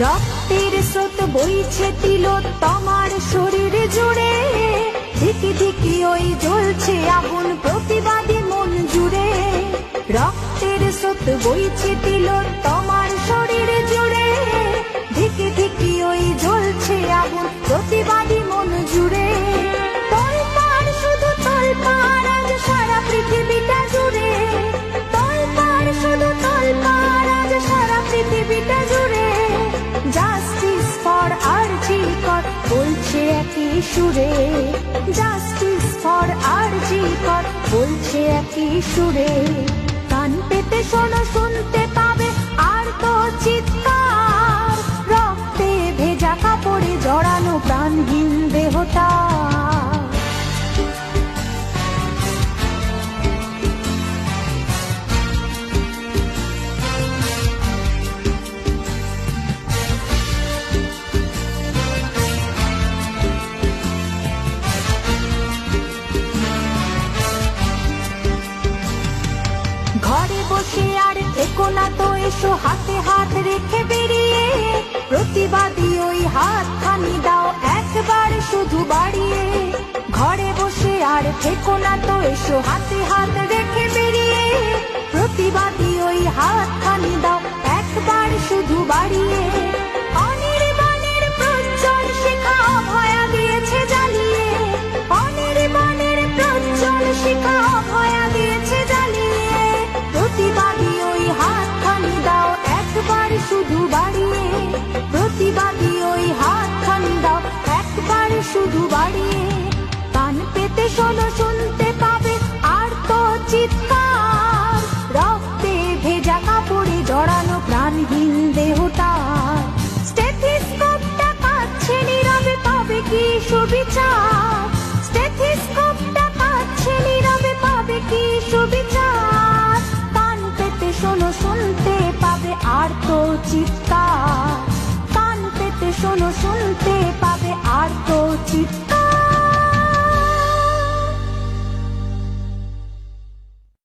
রক্তের স্রোত বইছে তিলোত্তমার শরীর জুড়ে, ধিকি ধিকি ওই জ্বলছে আগুন প্রতিবাদী মন জুড়ে। রক্তের স্রোত বইছে তিলোত্তমার শরীর জুড়ে, ধিকি ধিকি ওই জ্বলছে আগুন প্রতিবাদী মন জুড়ে। তোলপাড় শুধু তোলপাড় আজ সারা পৃথিবীটা জুড়ে, তোলপাড় শুধু তোলপাড় আজ সারা পৃথিবীটা জুড়ে। জাস্টিস ফর আরজি কর বলছে একই সুরে, জাস্টিস ফর আরজি কর বলছে একই সুরে। কান পেতে শোনো শুনতে পাবে আর তো চিৎকার, রক্তে ভেজা কাপড়ে জড়ানো প্রাণহীন দেহটা। ঘরে বসে আর থেকো না তো, এসো হাতে হাত রেখে বেরিয়ে, প্রতিবাদী ওই হাত খানি দাও একবার শুধু বাড়িয়ে। ঘরে বসে আর থেকো না তো, এসো হাতে হাত রেখে বেরিয়ে, প্রতিবাদী ওই হাত খানি দাও একবার শুধু বাড়িয়ে। অনির্বাণের প্রজ্জ্বল শিখা অভয়া দিয়েছে জ্বালিয়ে, অনির্বাণের প্রজ্জ্বল শিখা অভয়া দিয়েছে জ্বালিয়ে। প্রতিবাদী ওই হাত খানি দাও একবার শুধু বাড়িয়ে, প্রতিবাদী ওই হাত খানি দাও একবার শুধু বাড়িয়ে। কান পেতে শোনো শুনতে পাবে আর তো চিৎকার, রক্তে ভেজা কাপড়ে জড়ানো প্রাণহীন দেহটা। স্টেথিস্কোপটা কাচ্ছে নীরবে পাবে কি সুবিচার, স্টেথিস্কোপটা কাচ্ছে নীরবে পাবে কি সুবিচার। কান পেতে শোনো শুনতে পাবে আর তো চিৎকার, কান পেতে শোনো শুনতে